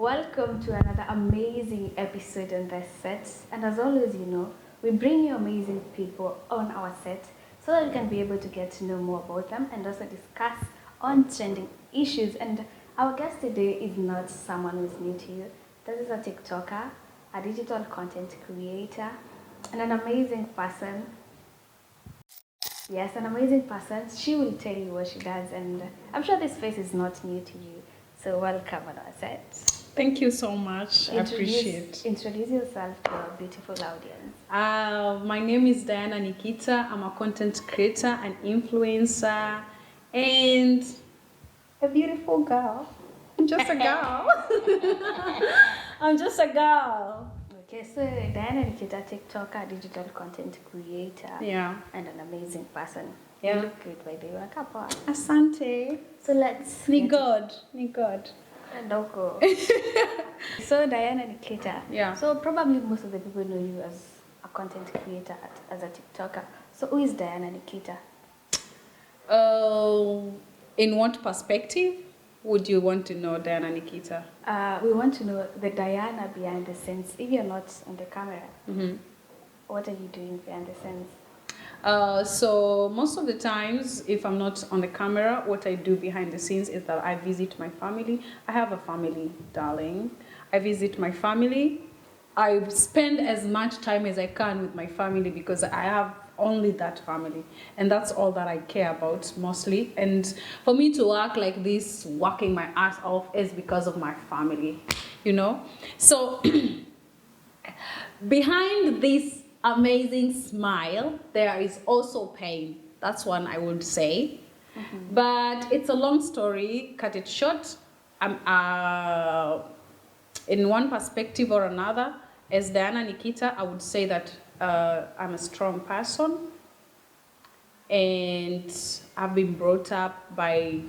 Welcome to another amazing episode on the set. And as always, we bring you amazing people on our set so that we can be able to get to know more about them and also discuss on trending issues. And our guest today is not someone who is new to you. This is a TikToker, a digital content creator, and an amazing person. Yes, an amazing person. She will tell you what she does, and I'm sure this face is not new to you. So welcome on our set. Thank you so much. I appreciate. Introduce yourself to our beautiful audience. My name is Nikita. I'm a content creator, an influencer, and a beautiful girl. I'm just a girl. I'm just a girl. Okay, so Nikita, TikToker, digital content creator, and an amazing person. Yeah. You look good by the way. Asante. So let's. Ni God. Doko. So Nikita. Yeah. So probably most of the people know you as a content creator, as a TikToker. So who is Nikita? In what perspective would you want to know Nikita? We want to know the Diana behind the scenes. If you're not on the camera, what are you doing behind the scenes? So most of the times, if I'm not on the camera, what I do behind the scenes is that I visit my family. I have a family, darling. I visit my family. I spend as much time as I can with my family because I have only that family. And that's all that I care about mostly. And for me to work like this, working my ass off, is because of my family, So behind this amazing smile, there is also pain. That's one I would say. But it's a long story. Cut it short. I'm in one perspective or another, as Nikita, I would say that I'm a strong person, and I've been brought up by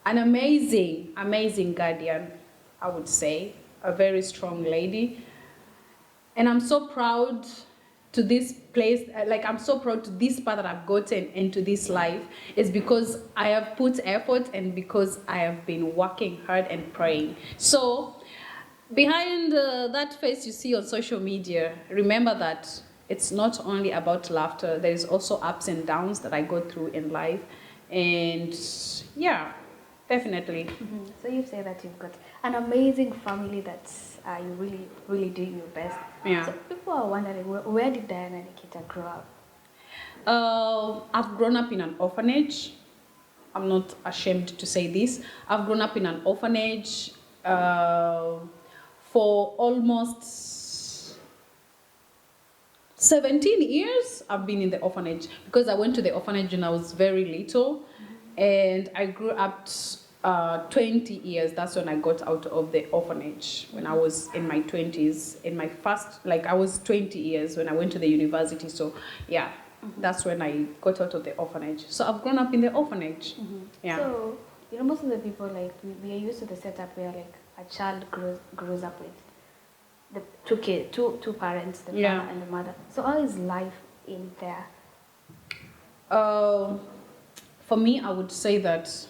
an amazing guardian, I would say, a very strong lady. And I'm so proud to this place, I'm so proud to this path that I've gotten into this life. Is because I have put effort and because I have been working hard and praying. So behind that face you see on social media, remember that it's not only about laughter. There is also ups and downs that I go through in life. And yeah, definitely. So you say that you've got an amazing family that's you really doing your best. Yeah. So people are wondering, where did Nikita grow up? I've grown up in an orphanage. I'm not ashamed to say this. I've grown up in an orphanage for almost 17 years. I've been in the orphanage because I went to the orphanage when I was very little, and I grew up 20 years. That's when I got out of the orphanage, when I was in my 20s. In my first, I was 20 years when I went to the university. So yeah, that's when I got out of the orphanage. So I've grown up in the orphanage. Yeah. So most of the people, we are used to the setup where a child grows up with the two parents, the father and the mother. So how is life in there? For me, I would say that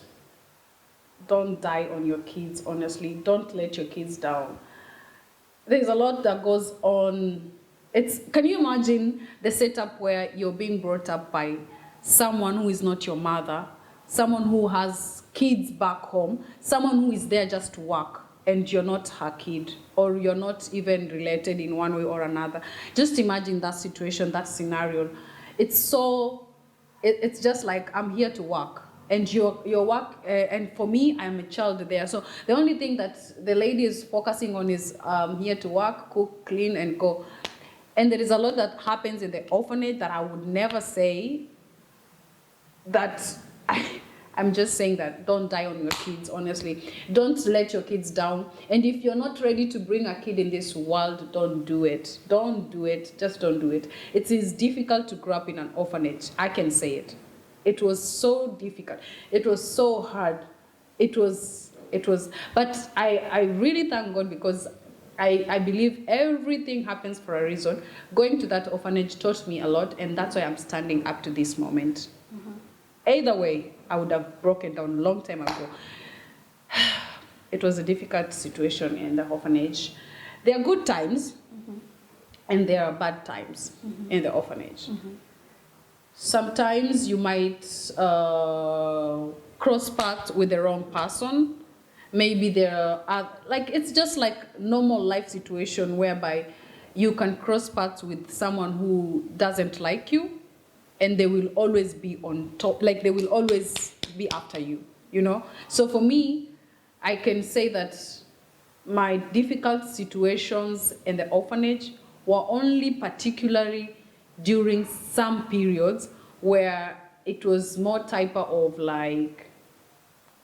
don't die on your kids, honestly. Don't let your kids down. There's a lot that goes on. Can you imagine the setup where you're being brought up by someone who is not your mother, someone who has kids back home, someone who is there just to work, and you're not her kid, or you're not even related in one way or another? Just imagine that situation, that scenario. It's just like, I'm here to work. And your work, and for me, I'm a child there. So the only thing that the lady is focusing on is here to work, cook, clean, and go. And there is a lot that happens in the orphanage that I would never say. That I'm just saying that don't die on your kids, honestly. Don't let your kids down. And if you're not ready to bring a kid in this world, don't do it. Don't do it. Just don't do it. It is difficult to grow up in an orphanage. I can say it. It was so difficult. It was so hard. It was, but I really thank God because I believe everything happens for a reason. Going to that orphanage taught me a lot, and that's why I'm standing up to this moment. Either way, I would have broken down a long time ago. it was a difficult situation in the orphanage. There are good times and there are bad times in the orphanage. Sometimes you might cross paths with the wrong person. Maybe there are, like, it's just like normal life situation whereby you can cross paths with someone who doesn't like you, and they will always be on top, like they will always be after you, you know? So for me, I can say that my difficult situations in the orphanage were only particularly during some periods where it was more type of like,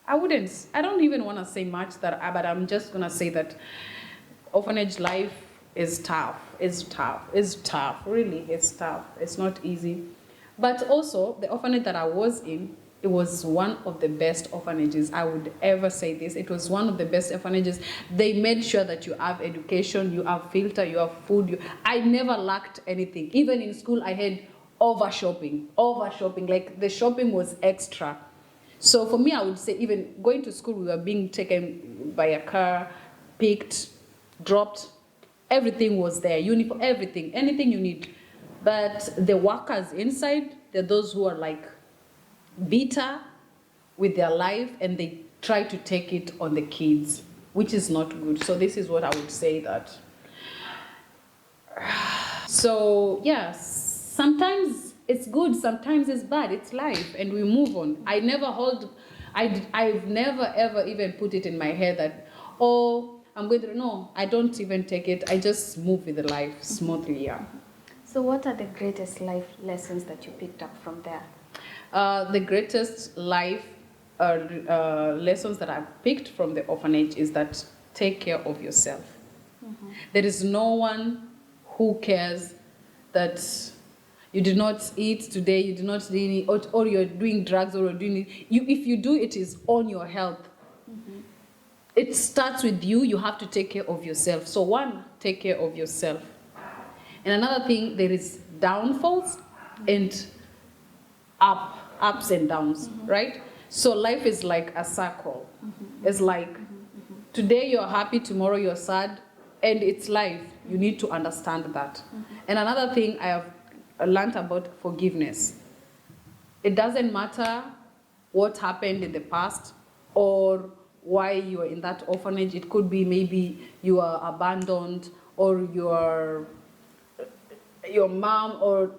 I don't even want to say much that, but I'm just going to say that orphanage life is tough, really, it's tough. It's not easy. But also, the orphanage that I was in, it was one of the best orphanages. I would ever say this. It was one of the best orphanages. They made sure that you have education, you have filter, you have food. I never lacked anything. Even in school, I had over shopping. Like the shopping was extra. So for me, I would say even going to school, we were being taken by a car, picked, dropped. Everything was there, uniform, everything, anything you need. But the workers inside, they're those who are like bitter with their life, and they try to take it on the kids, which is not good. So this is what I would say that. So yes, sometimes it's good, sometimes it's bad. It's life, and we move on. I've never ever even put it in my head that, oh, I'm going to, no, I don't even take it. I just move with the life smoothly, yeah. So what are the greatest life lessons that you picked up from there? The greatest life lessons that I've picked from the orphanage is that take care of yourself. There is no one who cares that you did not eat today, you did not do any, or you're doing drugs, or you're doing it. If you do, it is on your health. It starts with you. You have to take care of yourself. So one, take care of yourself. And another thing, there is downfalls and ups and downs, right? So life is like a circle. It's like today you're happy, tomorrow you're sad, and it's life. You need to understand that. And another thing I have learned about forgiveness. It doesn't matter what happened in the past or why you are in that orphanage. It could be maybe you are abandoned, or your mom or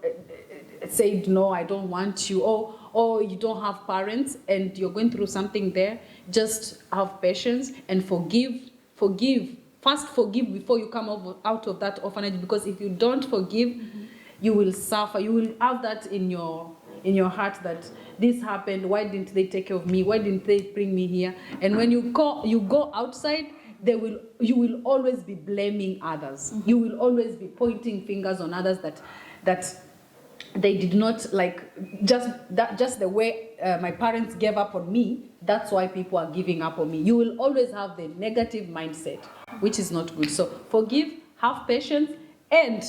said, no, I don't want you, or you don't have parents and you're going through something there. Just have patience and forgive. First forgive before you come out of that orphanage, because if you don't forgive, you will suffer. You will have that in your heart that this happened. Why didn't they take care of me? Why didn't they bring me here? And when you go outside, you will always be blaming others. You will always be pointing fingers on others that they did not like, just the way my parents gave up on me. That's why people are giving up on me. You will always have the negative mindset, which is not good. So forgive, have patience, and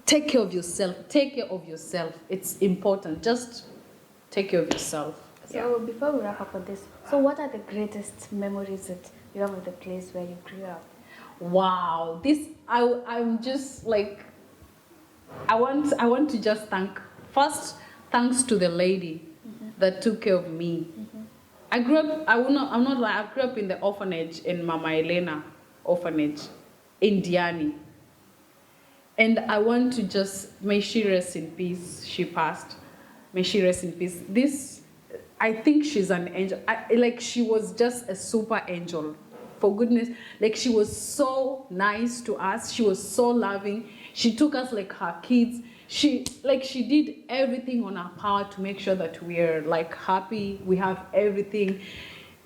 take care of yourself. Take care of yourself. It's important. Just take care of yourself. So before we wrap up on this, so what are the greatest memories that you have of the place where you grew up? Wow, I'm just like, I want to just thanks to the lady that took care of me. I grew up, I grew up in the orphanage, in Mama Elena orphanage in Diani. And I want to just, may she rest in peace. She passed. May she rest in peace. I think she's an angel. Like, she was just a super angel. For goodness, like, she was so nice to us. She was so loving. She took us like her kids. She did everything on her power to make sure that we're like happy. We have everything.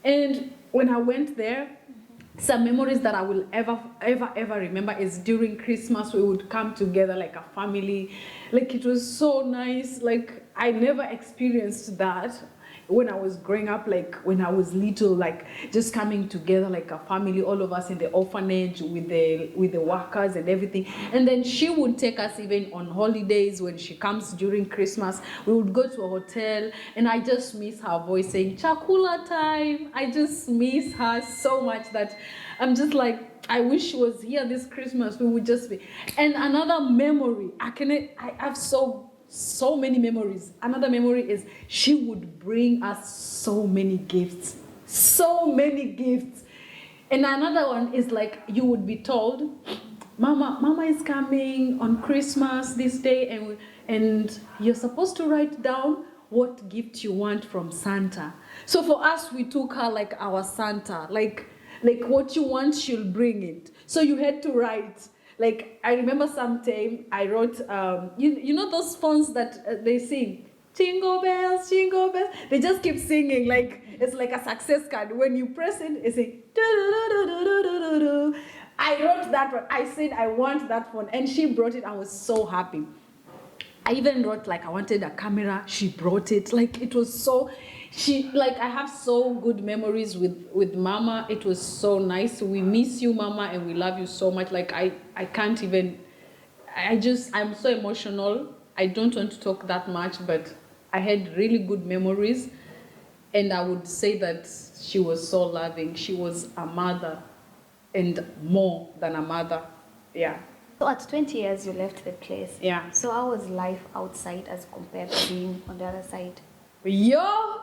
And when I went there, some memories that I will ever remember is during Christmas, we would come together like a family. Like, it was so nice. Like, I never experienced that when I was growing up, like when I was little, like just coming together like a family, all of us in the orphanage with the workers and everything. And then she would take us even on holidays when she comes during Christmas. We would go to a hotel, and I just miss her voice saying "Chakula time." I just miss her so much that I'm just like, I wish she was here this Christmas. We would just be. And another memory, I have so many memories. Another memory is she would bring us so many gifts. So many gifts. And another one is like you would be told, Mama is coming on Christmas this day, and you're supposed to write down what gift you want from Santa. So for us, we took her like our Santa, like what you want, she'll bring it. So you had to write. Like I remember sometime I wrote, you know those phones that they sing, jingle bells, jingle bells. They just keep singing like it's like a success card. When you press it, it's saying. I wrote that one. I said I want that phone, and she brought it. I was so happy. I even wrote like I wanted a camera. She brought it. Like it was so. I have so good memories with Mama. It was so nice. We miss you, Mama, and we love you so much. Like I can't even. I'm so emotional. I don't want to talk that much, but I had really good memories, and I would say that she was so loving. She was a mother, and more than a mother. Yeah. So at 20 years, you left the place. Yeah. So how was life outside as compared to being on the other side? Yo!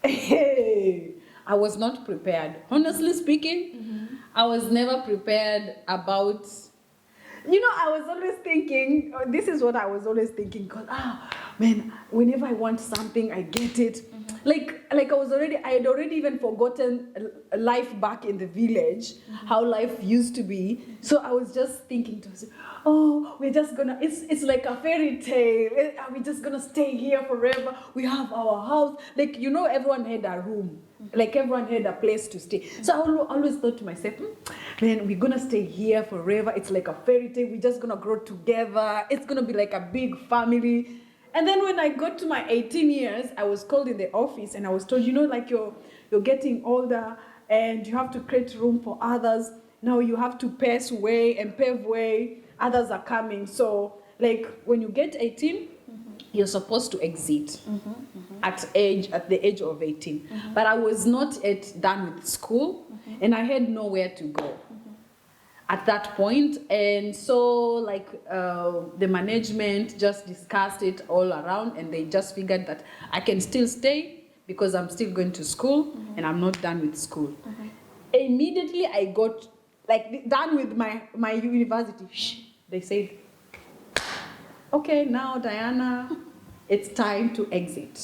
Hey! I was not prepared. Honestly speaking, I was never prepared about. I was always thinking, this is what I was always thinking, because, man, whenever I want something, I get it. Like I had already even forgotten life back in the village, how life used to be. So I was just thinking to myself, we're just gonna, it's like a fairy tale. Are we just gonna stay here forever? We have our house. Like, everyone had a room. Like everyone had a place to stay. So I always thought to myself, man, we're gonna stay here forever. It's like a fairy tale. We're just gonna grow together. It's gonna be like a big family. And then when I got to my 18 years, I was called in the office and I was told, like you're getting older and you have to create room for others. Now you have to pace way and pave way. Others are coming. So like when you get 18, you're supposed to exit at the age of 18. But I was not yet done with school and I had nowhere to go at that point. And so like the management just discussed it all around and they just figured that I can still stay because I'm still going to school and I'm not done with school. Immediately I got like done with my university. They said, okay, now Diana, it's time to exit.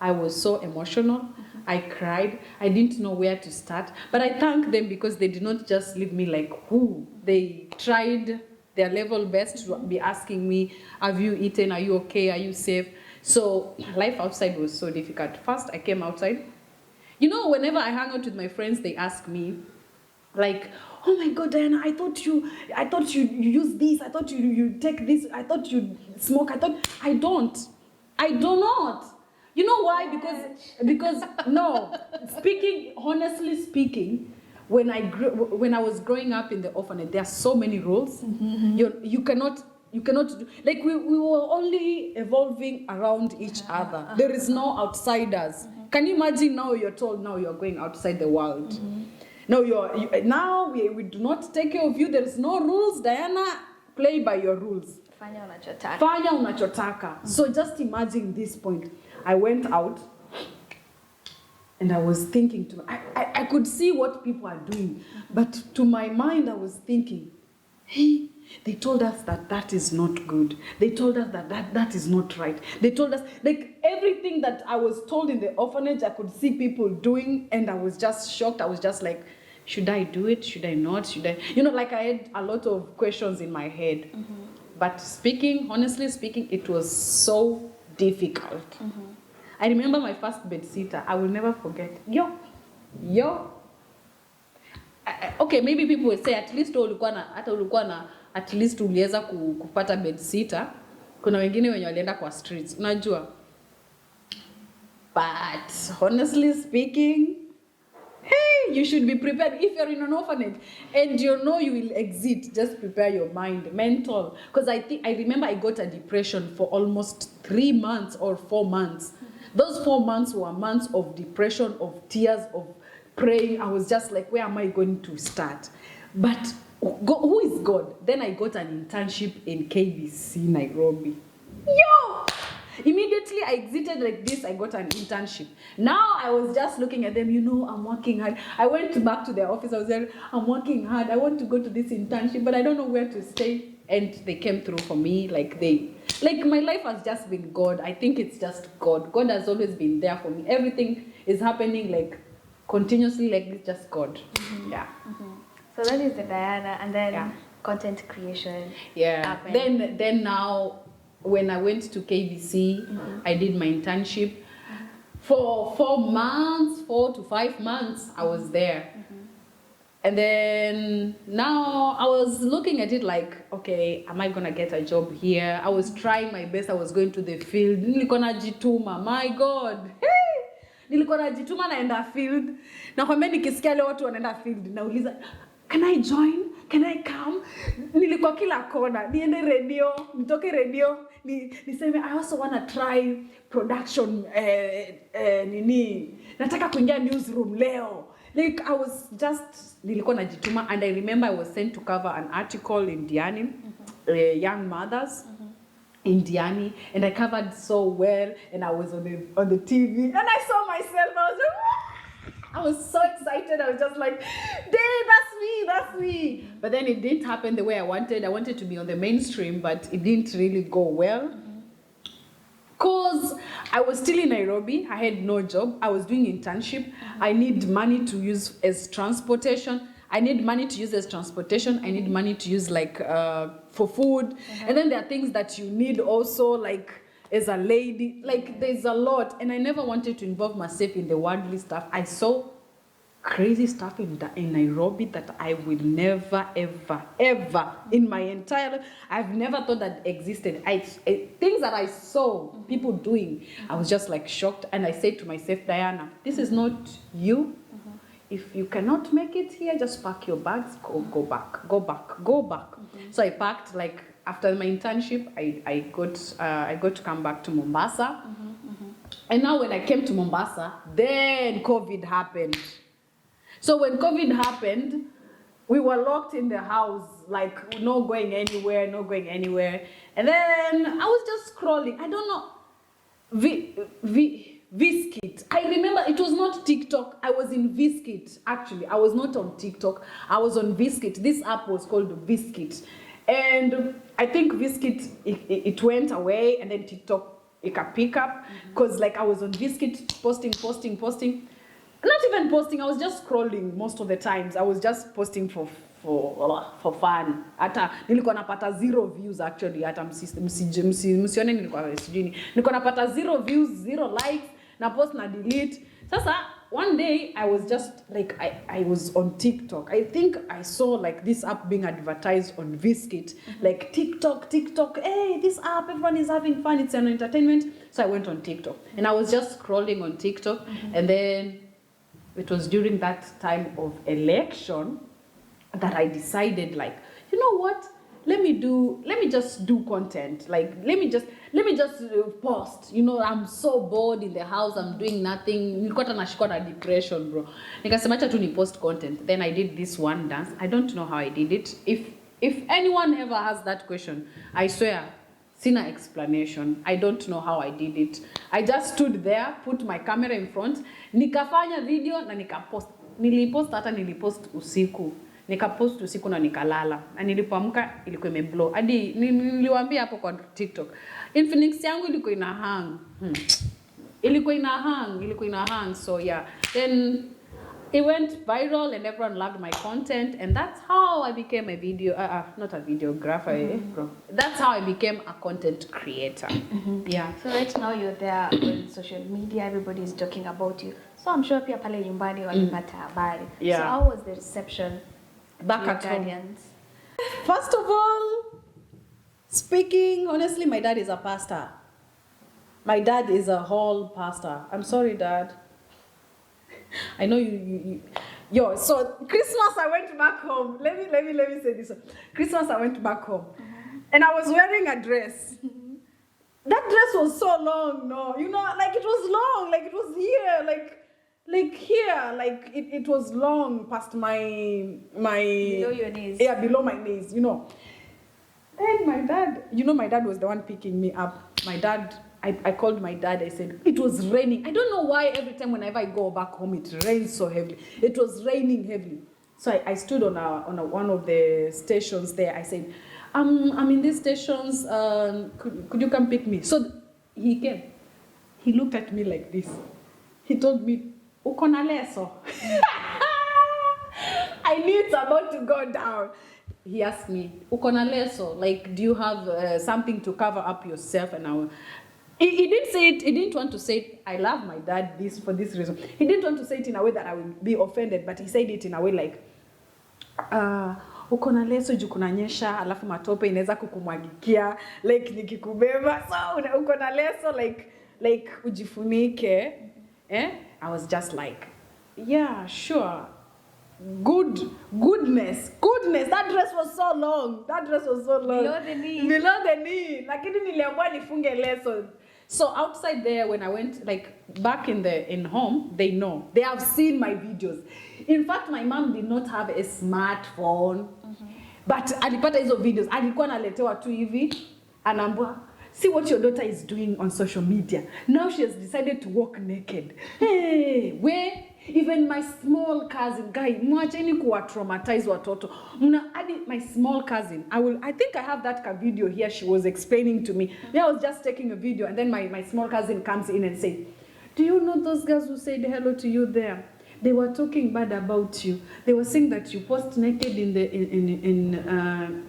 I was so emotional. I cried. I didn't know where to start. But I thank them because they did not just leave me like, who? They tried their level best to be asking me, have you eaten? Are you okay? Are you safe? So life outside was so difficult. First, I came outside. Whenever I hang out with my friends, they ask me, like, oh my God, Diana, I thought you use this. I thought you take this. I thought you smoke. I don't. I do not. You know why? Because no, honestly speaking, when I was growing up in the orphanage, there are so many rules. You cannot do, like we were only evolving around each other. There is no outsiders. Can you imagine now you're told now you're going outside the world? No, now we do not take care of you. There is no rules. Diana, play by your ruls. Fanya unachotaka. Fanya unachotaka. So just imagine this point. I went out and I was thinking I could see what people are doing, but to my mind I was thinking, hey, they told us that is not good. They told us that is not right. They told us, like everything that I was told in the orphanage, I could see people doing and I was just shocked. I was just like, should I do it? Should I not? Should I? Like I had a lot of questions in my head. But honestly speaking, it was so difficult. I remember my first bed sitter. I will never forget. Yo. Okay, maybe people will say at least ulikuwa na at least uliweza kupata bed sitter, kuna wengine wenye walienda kwa streets, unajua. But honestly speaking, hey, you should be prepared. If you're in an orphanage and you know you will exit, just prepare your mind, mental. Because I remember I got a depression for almost 3 months or 4 months. Those 4 months were months of depression, of tears, of praying. I was just like, where am I going to start? But who is God? Then I got an internship in KBC, Nairobi. Yo! Immediately I exited like this, I got an internship. Now I was just looking at them, I'm working hard. I went back to their office, I was there, I'm working hard. I want to go to this internship, but I don't know where to stay. And they came through for me, like my life has just been God. I think it's just God. God has always been there for me. Everything is happening like continuously like this, just God. Mm-hmm. Yeah. Mm-hmm. So that is the Diana, and then content creation. Yeah. Happened. Then now, when I went to KBC, I did my internship. For 4 to 5 months, I was there. And then now I was looking at it like, okay, am I gonna get a job here? I was trying my best. I was going to the field. Nilikuwa najituma, my God. Hey! Nilikuwa najituma naenda field. Na kwa mimi nikisikia leo watu wanaenda field, nauliza, can I join? Can I come? Nilikuwa kila kona. Niende radio, nitoke radio. Niseme, I also want to try production. Nataka kuingia newsroom leo. Like I was just, nilikuwa najituma, and I remember I was sent to cover an article in Diani, young mothers in Diani, and I covered so well, and I was on the TV, and I saw myself. I was so excited. I was just like, "Dang, that's me." But then it didn't happen the way I wanted. I wanted to be on the mainstream, but it didn't really go well. Because I was still in Nairobi, I had no job, I was doing internship, I need money to use as transportation, I need money to use like for food, and then there are things that you need also like as a lady, like there's a lot, and I never wanted to involve myself in the worldly stuff. I saw crazy stuff in Nairobi that I will never, ever in my entire life, I've never thought that existed. Things that I saw people doing, I was just like shocked, and I said to myself, Diana, this is not you. If you cannot make it here, just pack your bags, go back. So I packed, like after my internship, I got to come back to Mombasa. And now when I came to Mombasa, then COVID happened. So when COVID happened, we were locked in the house, like no going anywhere. And then I was just scrolling. I don't know, Viskit. I remember it was not TikTok. I was in Viskit, actually. I was not on TikTok. I was on Viskit. This app was called Viskit. And I think Viskit, it went away, and then TikTok, it can pick up. Because like I was on Viskit, posting. Not even posting, I was just scrolling most of the times. I was just posting for fun. Hata nilikuwa napata 0 views actually. Hata msione nilikuwa sijini. Nilikuwa napata 0 views, 0 likes, na post na delete. Sasa one day I was just like I was on TikTok. I think I saw like this app being advertised on Viskit. Like TikTok, hey, this app, everyone is having fun, it's an entertainment. So I went on TikTok. And I was just scrolling on TikTok, and then it was during that time of election that I decided, like, you know what? Let me just do content. Like, let me just post. I'm so bored in the house. I'm doing nothing. Nilikuwa nashikwa na depression, bro. Nikasema acha tu ni post content. Then I did this one dance. I don't know how I did it. If anyone ever has that question, I swear, sina explanation. I don't know how I did it. I just stood there, put my camera in front, nikafanya video na nikapost. Nilipost usiku. Nikapost usiku na nikalala. Na nilipoamka ilikuwa imeblow. Hadi niliwaambia hapo kwa TikTok. Infinix yangu ilikuwa ina hang. Ilikuwa ina hang. So yeah. Then it went viral and everyone loved my content, and that's how I became a not a videographer, bro. That's how I became a content creator. Yeah. So right now you're there on social media, everybody is talking about you. So I'm sure pia pale nyumbani walipata habari. Yeah. So how was the reception Back to at your home? guardians? First of all, Speaking honestly, my dad is a pastor. My dad is a whole pastor. I'm sorry, Dad. I know you. Yo, so Christmas I went back home. Let me say this. Christmas I went back home, and I was wearing a dress. That dress was so long, no, like it was long, like it was here, like here, like it was long past my Below your knees. Yeah, below my knees, Then my dad was the one picking me up. My dad, I called my dad, I said, it was raining. I don't know why every time whenever I go back home, it rains so heavily. It was raining heavily. So I stood on one of the stations there. I said, I'm in these stations, could you come pick me? So he came. He looked at me like this. He told me, uko na leso. I knew it's about to go down. He asked me, uko na leso? Like, do you have something to cover up yourself? And he didn't say it. He didn't want to say it. I love my dad for this reason. He didn't want to say it in a way that I would be offended, but he said it in a way like, uko na leso juu kunanyesha, alafu matope inaweza kukumwagikia, like nikikubeba, so uko na leso, like ujifunike. I was just like, yeah, sure. Goodness. That dress was so long. Below the knee. Lakini niliambiwa nifunge leso. So outside there, when I went, like back in home, they know. They have seen my videos. In fact, my mom did not have a smartphone. But alipata hizo videos. Alikuwa naletewa tu hivi. Anaambiwa, see what your daughter is doing on social media. Now she has decided to walk naked. Hey, where? Even my small cousin, guy, mwacheni kuwa traumatize watoto. My small cousin, I think I have that video here. She was explaining to me. I was just taking a video, and then my small cousin comes in and says, do you know those girls who said hello to you there? They were talking bad about you. They were saying that you post naked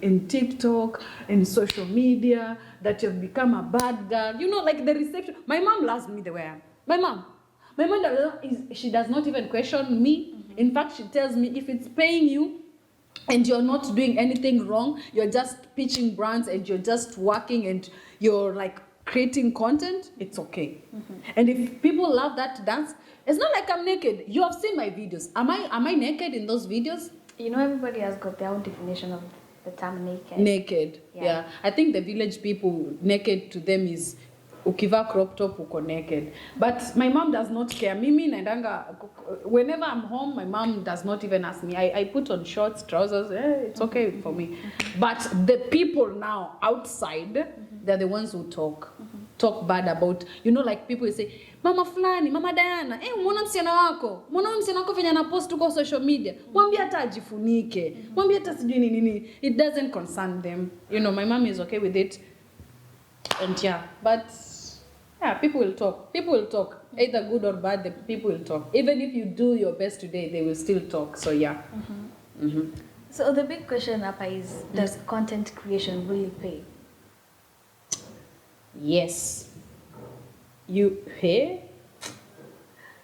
in TikTok, in social media, that you've become a bad girl. Like the reception. My mom loves me the way I am. My mom, she does not even question me. In fact, she tells me if it's paying you and you're not doing anything wrong, you're just pitching brands and you're just working and you're like creating content, it's okay. And if people love that dance, it's not like I'm naked. You have seen my videos. Am I naked in those videos? Everybody has got their own definition of the term naked. Naked, yeah. I think the village people, naked to them is ukiva crop top uko naked. But my mom does not care. Mimi naendanga, whenever I'm home, my mom does not even ask me. I put on shorts, trousers, it's okay for me. But the people now outside, they're the ones who talk bad about, like people say, Mama fulani, Mama Diana, mwona msichana wako venye anapost uko social media, mwambie hata ajifunike, mwambie hata sijui nini. It doesn't concern them. My mom is okay with it. And yeah, but yeah, people will talk. Either good or bad, the people will talk. Even if you do your best today, they will still talk. So yeah. So the big question up is, does content creation really pay? Yes. You pay?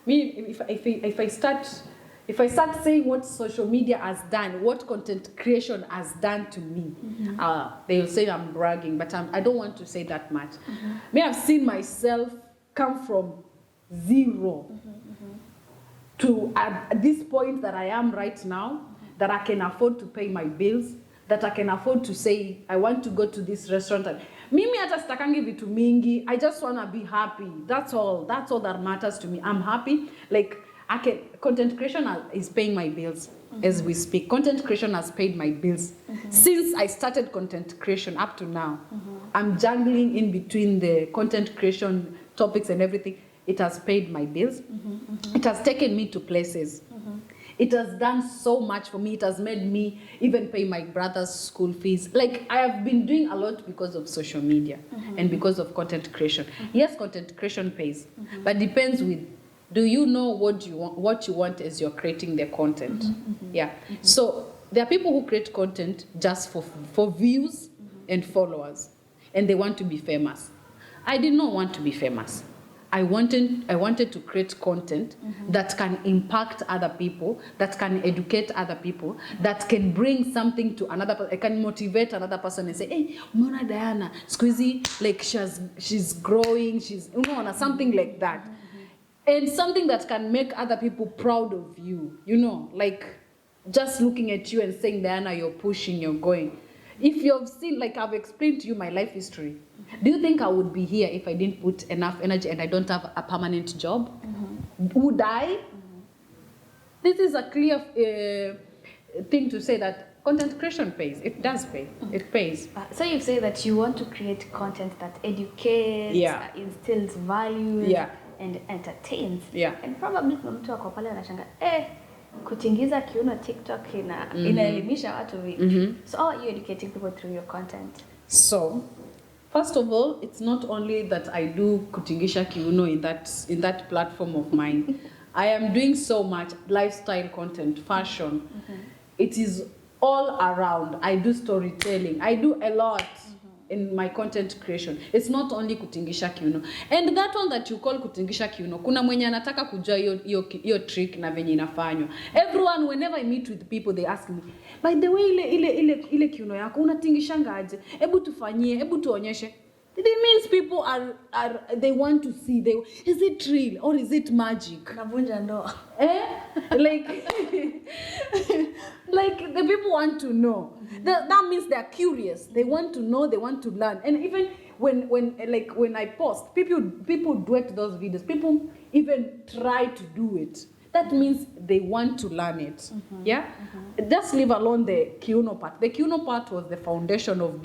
Me, if I start saying what social media has done, what content creation has done to me, they will say I'm bragging, but I don't want to say that much. Me, I've seen myself come from zero to at this point that I am right now, that I can afford to pay my bills, that I can afford to say, I want to go to this restaurant. Mimi hata sitakangi vitu mingi. I just want to be happy. That's all that matters to me. I'm happy. Like, content creation is paying my bills as we speak. Content creation has paid my bills. Since I started content creation up to now, I'm juggling in between the content creation topics and everything. It has paid my bills. It has taken me to places. It has done so much for me. It has made me even pay my brother's school fees. Like, I have been doing a lot because of social media and because of content creation. Yes, content creation pays, but depends with, do you know what you want as you're creating the content? Yeah. So there are people who create content just for views and followers, and they want to be famous. I did not want to be famous. I wanted to create content that can impact other people, that can educate other people, that can bring something to another person, can motivate another person and say, hey, umeona Diana, siku hizi, like she's growing, she's, unaona, something like that. And something that can make other people proud of you, like just looking at you and saying, Diana, you're pushing, you're going. If you've seen, like I've explained to you my life history, do you think I would be here if I didn't put enough energy and I don't have a permanent job? Would I? This is a clear thing to say that content creation pays. It does pay. It pays. So you say that you want to create content that educates, instills values, and entertains. And probably kuna mtu wako pale anashanga, kutingiza kiuno TikTok inaelimisha watu vipi. So how are you educating people through your content? So, first of all, it's not only that I do kutingisha kiuno in that platform of mine. I am doing so much lifestyle content, fashion. It is all around. I do storytelling. I do a lot in my content creation. It's not only kutingisha kiuno. And that one that you call kutingisha kiuno, kuna mwenye anataka kujua hiyo trick na venye inafanywa. Everyone, whenever I meet with people, they ask me, by the way, ile kiuno yako unatingishanga aje? Ebu tufanyie, ebu tuonyeshe. It means people they want to see. Is it real or is it magic? Navunja ndoa. Like the people want to know. That means they're curious. They want to know. They want to learn. And even when I post, people duet those videos. People even try to do it. That means they want to learn it. Just leave alone the kiuno part. The kiuno part was the foundation of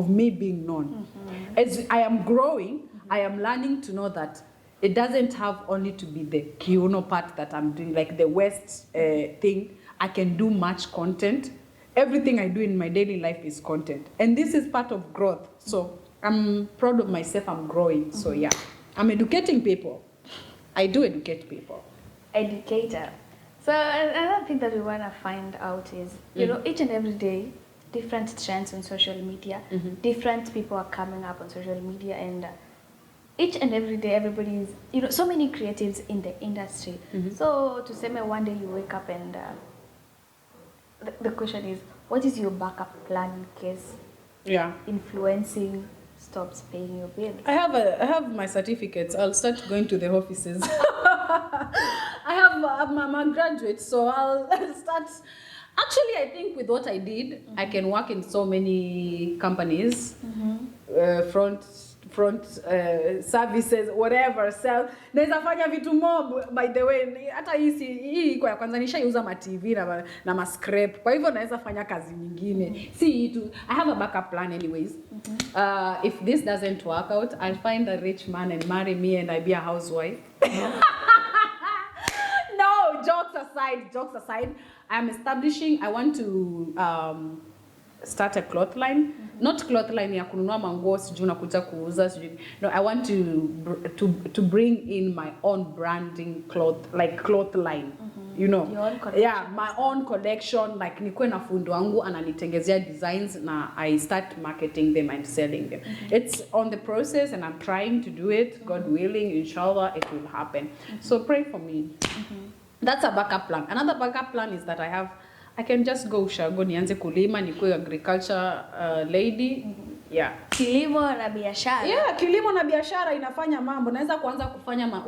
me being known. As I am growing, I am learning to know that it doesn't have only to be the kiuno part that I'm doing, like the West thing. I can do much content. Everything I do in my daily life is content. And this is part of growth. So I'm proud of myself. I'm growing. So yeah, I'm educating people. I do educate people. Educator. So another thing that we want to find out is, each and every day, different trends on social media, different people are coming up on social media, and each and every day everybody is, so many creatives in the industry. So to say one day you wake up and the question is, what is your backup plan in case influencing stops paying your bills? I have my certificates. I'll start going to the offices. I'm a graduate, so I'll start. Actually, I think with what I did, I can work in so many companies, front services, whatever, sell. Naweza fanya vitu mob, by the way. Hata hii kwa kwanza nishaiuza ma TV na ma scrap. Kwa hivyo naweza fanya kazi nyingine. I have a backup plan anyways. If this doesn't work out, I'll find a rich man and marry me and I'll be a housewife. No, jokes aside, I want to start a cloth line. Not cloth line ya kununua manguo sijui unakuja kuuza sijui. No, I want to bring in my own branding cloth line. Your own collection. My own collection, like nikuwe na fundi wangu ananitengezea designs na I start marketing them and selling them. It's on the process and I'm trying to do it. God willing, inshallah, it will happen. So pray for me. That's a backup plan. Another backup plan is that I can just go ushago nianze kulima, nikuwe agriculture lady. Kilimo na biashara. Kilimo na biashara inafanya mambo. Naweza kuanza kufanya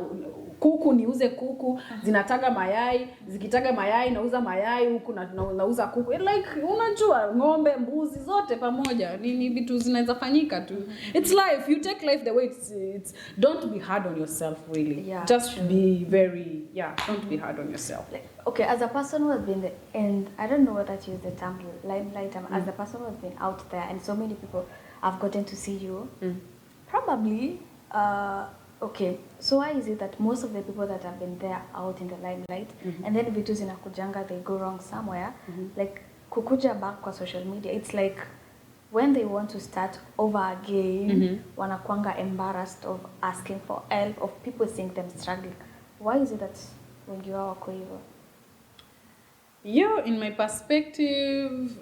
kuku, niuze kuku, zinataga mayai, zikitaga mayai nauza mayai huku nauza kuku. Like unajua ng'ombe, mbuzi zote pamoja. Ni vitu zinaweza fanyika tu. It's life. You take life the way it's don't be hard on yourself really. Just be very don't be hard on yourself. Like, okay, as a person who has been and I don't know whether to use the term limelight, as a person who has been out there and so many people have gotten to see you, probably okay, so why is it that most of the people that have been there out in the limelight and then vitu zinakujanga, they go wrong somewhere, like kukuja back kwa social media, it's like when they want to start over again, wanakuanga embarrassed of asking for help, of people seeing them struggling. Why is it that wengi wao wako hivyo? In my perspective,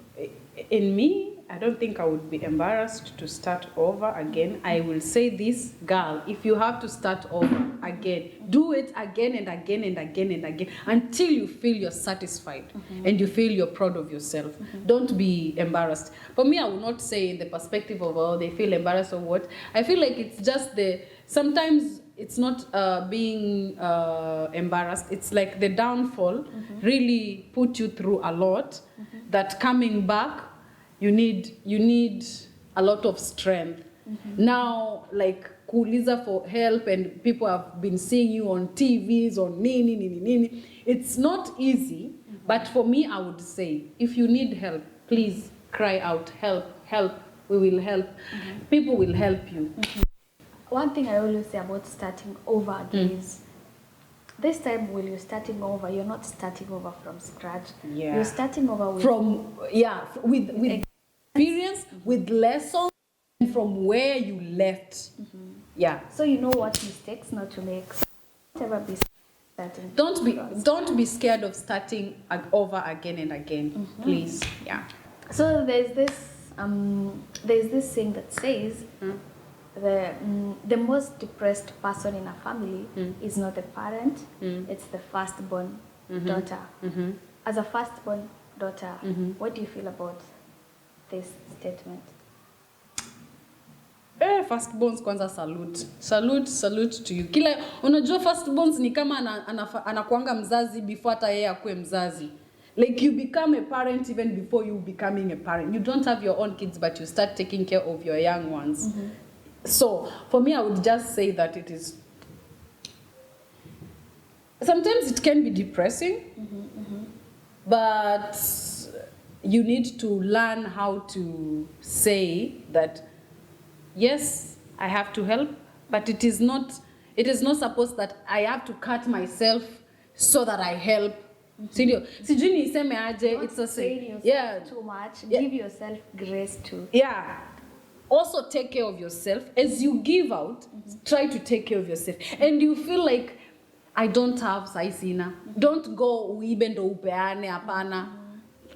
in me, I don't think I would be embarrassed to start over again. I will say this, girl, if you have to start over again, do it again and again and again and again until you feel you're satisfied and you feel you're proud of yourself. Don't be embarrassed. For me, I will not say in the perspective of, oh, they feel embarrassed or what. I feel like it's just sometimes it's not being embarrassed. It's like the downfall really put you through a lot that coming back, you need a lot of strength. Now, like kuuliza for help and people have been seeing you on TVs, on nini. It's not easy, but for me, I would say, if you need help, please cry out, help, we will help. People will help you. One thing I always say about starting over again is, this time when you're starting over, you're not starting over from scratch. Yeah. You're starting over with with experience, with lessons, and from where you left. Yeah. So you know what mistakes not to make. Don't ever be starting. Don't be scared of starting over again and again. Please. Yeah. So there's this thing that says the most depressed person in a family is not the parent, it's the firstborn daughter. As a firstborn daughter, what do you feel about this statement? Firstborns kwanza salute to you. Kila unajua firstborns ni kama anakuanga mzazi before hata yeye akue mzazi. Like you become a parent even before you becoming a parent. You don't have your own kids, but you start taking care of your young ones. So for me, I would just say that it is. Sometimes it can be depressing, but you need to learn how to say that. Yes, I have to help, but it is not supposed that I have to cut myself so that I help. Sijui niseme aje, it's a saying too much. Yeah. Give yourself grace too. Yeah. Also take care of yourself. As you give out, try to take care of yourself. And you feel like, I don't have sai sina. Don't go uibe ndo upeane hapana.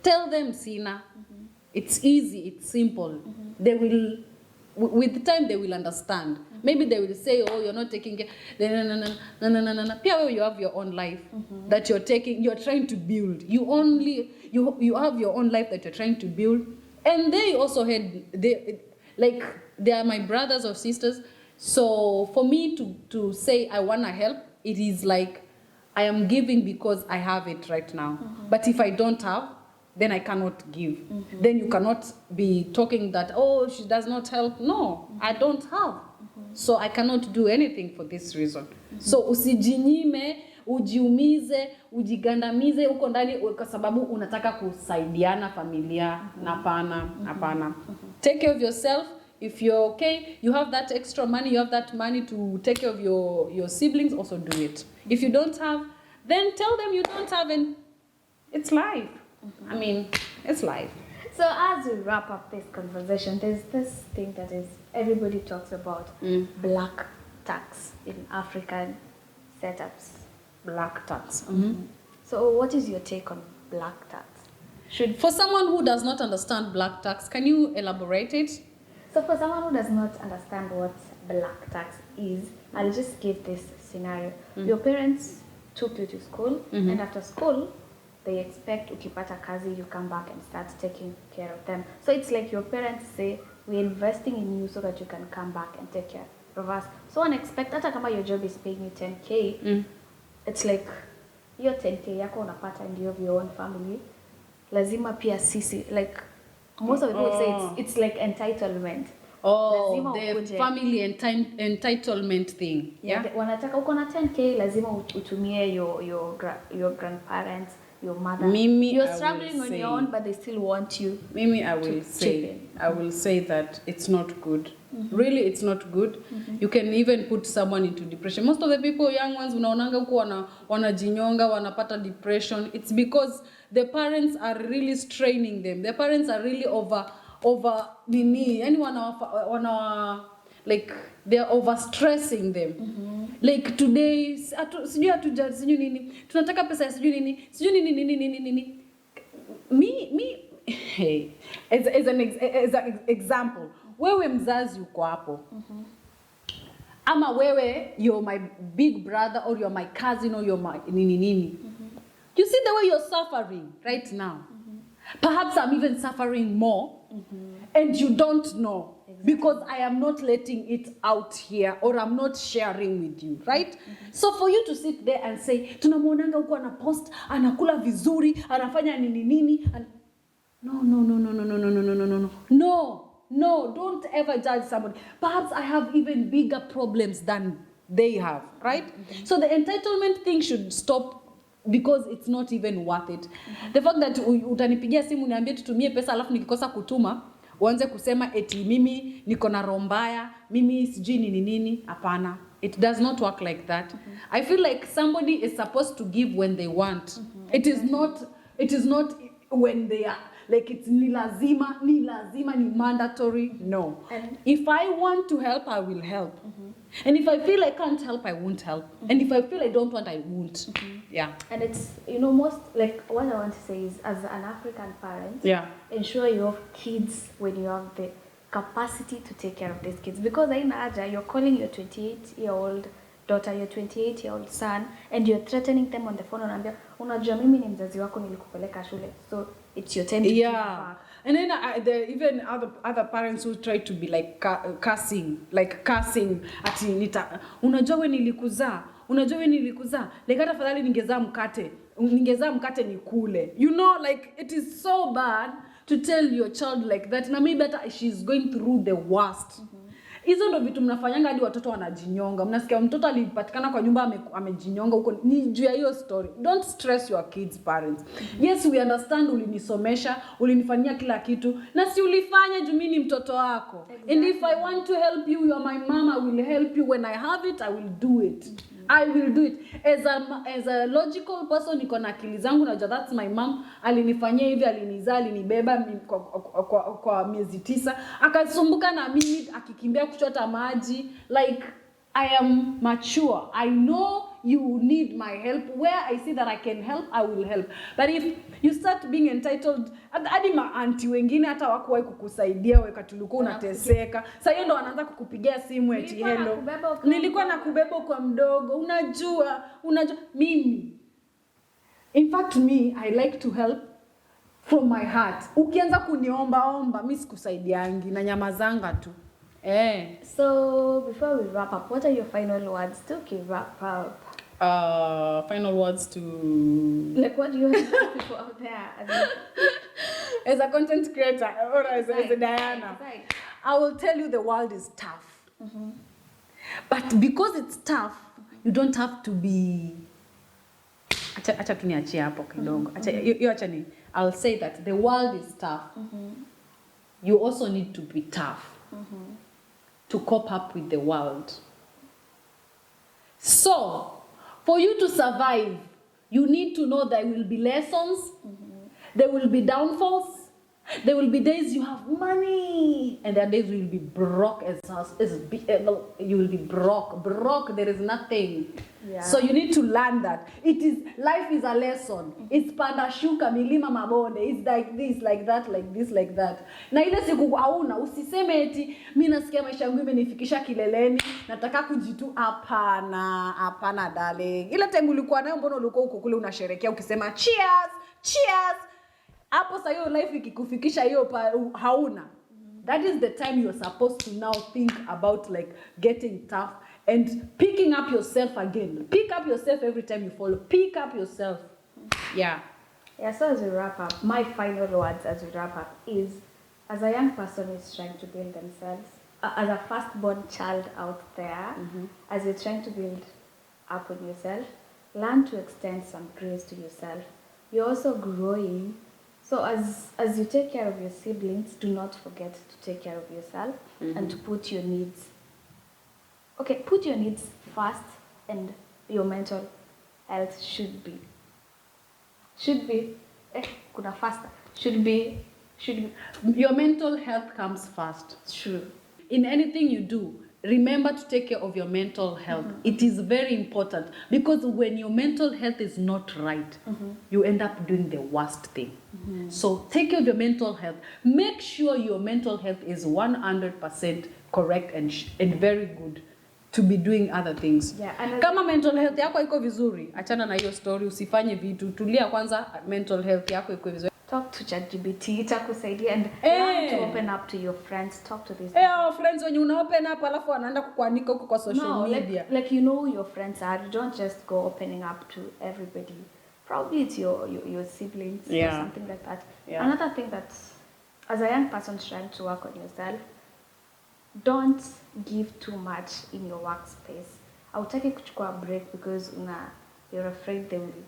Tell them sina. It's easy, it's simple. They will, with time they will understand. Maybe they will say, oh, you're not taking care. No. Pia you have your own life that you're trying to build. You have your own life that you're trying to build. And they also they are my brothers or sisters. So for me to say I want to help, it is like I am giving because I have it right now. But if I don't have, then I cannot give. Then you cannot be talking that, oh, she does not help. No, I don't have. So I cannot do anything for this reason. So usijinyime, ujiumize, ujigandamize uko ndani kwa sababu unataka kusaidiana familia. Hapana. Take care of yourself. If you're okay, you have that extra money, you have that money to take care of your siblings, also do it. If you don't have, then tell them you don't have, and it's life. I mean, it's life. So as we wrap up this conversation, there's this thing that is everybody talks about, black tax in African setups. Black tax. So what is your take on black tax? For someone who does not understand black tax, can you elaborate it? So for someone who does not understand what black tax is, I'll just give this scenario. Your parents took you to school, and after school, they expect ukipata kazi, you come back and start taking care of them. So it's like your parents say, we're investing in you so that you can come back and take care of us. So unexpected, hata kama your job is paying you 10K, it's like, your 10K yako unapata and you have your own family. Lazima pia sisi, like, most of the people say it's like entitlement. Oh, lazima the family entitlement thing. Yeah. Wanataka uko na 10K, lazima utumie your grandparents, your mother. Mimi, you're struggling on your own, but they still want you. Mimi, I will say that it's not good. Really, it's not good. You can even put someone into depression. Most of the people, young ones, unaonanga huko wanajinyonga, wanapata depression. It's because the parents are really straining them. The parents are really over nini. Yani like they're overstressing them. Like today, sijui nini. Tunataka pesa sijui nini. Me, as an example, wewe mzazi uko hapo. Ama wewe, you're my big brother or you're my cousin or you're my nini. You see the way you're suffering right now. Perhaps I'm even suffering more and you don't know. Exactly. Because I am not letting it out here or I'm not sharing with you, right? So for you to sit there and say, tunamuonanga huko ana post, anakula vizuri, anafanya nini. No, don't ever judge somebody. Perhaps I have even bigger problems than they have, right? So the entitlement thing should stop because it's not even worth it. The fact that utanipigia simu niambie tutumie pesa alafu nikikosa kutuma uanze kusema eti mimi niko na roho mbaya, mimi sijui nini, hapana. It does not work like that. I feel like somebody is supposed to give when they want. It is not when they are like it's ni lazima, ni mandatory. No. And if I want to help, I will help. And if I feel I can't help, I won't help. And if I feel I don't want, I won't. Yeah. And it's, most, like, what I want to say is, as an African parent, ensure you have kids when you have the capacity to take care of these kids. Because you're calling your 28-year-old daughter, your 28-year-old son, and you're threatening them on the phone, unajua mimi ni mzazi wako nilikupeleka shule. So it's your time to give back. And then there are even other parents who try to be like cursing ati unajua wewe nilikuzaa, like hata fadhali ningezaa mkate nikule. You know, like it is so bad to tell your child like that. Na maybe that she's going through the worst. Hizo ndo vitu mnafanyanga hadi watoto wanajinyonga. Mnasikia mtoto alipatikana kwa nyumba amejinyonga huko. Ni juu ya hiyo story. Don't stress your kids, parents. Yes, we understand ulinisomesha, ulinifanyia kila kitu. Na si ulifanya juu mimi ni mtoto wako. Exactly. And if I want to help you, you're my mom, I will help you. When I have it, I will do it. I will do it. As a logical person, niko na akili zangu najua that's my mom. Alinifanyia hivi, alinizaa, alinibeba kwa miezi 9. Akasumbuka na mimi akikimbia kuchota maji. Like, I am mature. I know you need my help. Where I see that I can help, I will help. But if you start being entitled, hadi ma-auntie wengine hata hawakuwahi kukusaidia wakati ulikuwa unateseka. Sasa hiyo ndo wanaanza kukupigia simu eti hello. Nilikuwa nakubeba kwa mdogo. Unajua mimi. In fact, me, I like to help from my heart. Ukianza kuniomba, mimi sikusaidiangi na nyamazanga tu. So before we wrap up, what are your final words to wrap up? Final words to... Like, what do you have for people out there? As a content creator or as a Diana, I will tell you the world is tough. But because it's tough, you don't have to be... Acha tuniachie hapo kidogo. I'll say that the world is tough. You also need to be tough. To cope up with the world. So, for you to survive, you need to know there will be lessons, there will be downfalls, there will be days you have money, and there are days you will be broke you will be broke, there is nothing. Yeah. So you need to learn that. Life is a lesson. It's panda shuka, milima mabonde. It's like this, like that, like this, like that. Na ile siku hauna, usiseme eti, mimi nasikia maisha yangu imenifikisha kileleni, nataka kujitu hapana darling. Ile time ulikuwa nayo mbona ulikuwa huko kule unasherehekea ukisema cheers. Hapo sasa hiyo life ikikufikisha hiyo hauna. That is the time you're supposed to now think about like getting tough and picking up yourself again. Pick up yourself every time you fall. Pick up yourself. Yeah. So as we wrap up, my final words as we wrap up is, as a young person who is trying to build themselves, as a firstborn child out there, as you're trying to build up on yourself, learn to extend some grace to yourself. You're also growing. So as you take care of your siblings, do not forget to take care of yourself and to put your needs. Okay, put your needs first, and your mental health should be. Your mental health comes first. True. In anything you do, remember to take care of your mental health. It is very important, because when your mental health is not right, you end up doing the worst thing. So take care of your mental health. Make sure your mental health is 100% correct and very good to be doing other things. Yeah, and kama mental health yako iko vizuri, achana na hiyo story, usifanye vitu, tulia kwanza, mental health yako iko vizuri. Talk to ChatGPT, itakusaidia, and learn to open up to your friends. Talk to these friends, when you open up alafu wanaenda kukuanika huko kwa social media. Like you know who your friends are. You don't just go opening up to everybody. Probably it's your siblings or something like that. Yeah. Another thing that, as a young person trying to work on yourself, don't give too much in your workspace. Hautaki kuchukua break because you're afraid they will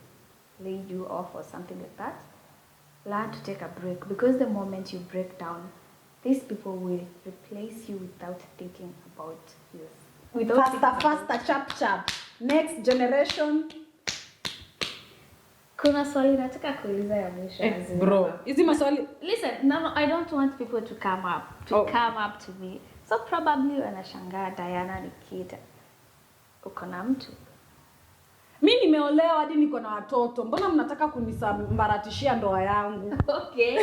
lay you off or something like that. Learn to take a break, because the moment you break down, these people will replace you without thinking about you. Faster, sharp. Next generation. Kuna swali nataka kuuliza ya mwisho. Bro, hizi maswali. Listen, no, I don't want people to come up to me. So probably wanashangaa, Diana, Nikita, uko na mtu? Mimi nimeolewa hadi niko na watoto. Mbona mnataka kunisambaratishia ndoa yangu? Okay.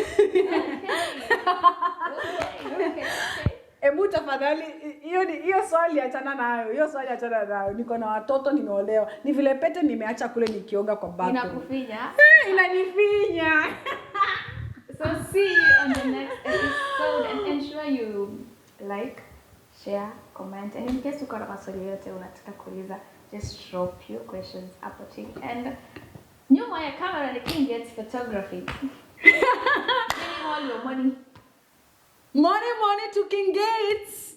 Ebu tafadhali, hiyo swali achana nayo. Niko na watoto, nimeolewa. Ni vile pete nimeacha kule nikioga kwa bathroom. Inakufinya? Inanifinya. So see you on the next episode, and ensure you like, share, comment, and in case uko na maswali yote unataka kuuliza, just drop your questions hapo chini. And nyuma ya camera, the king gets photography. Give all your money. Money to King Gates.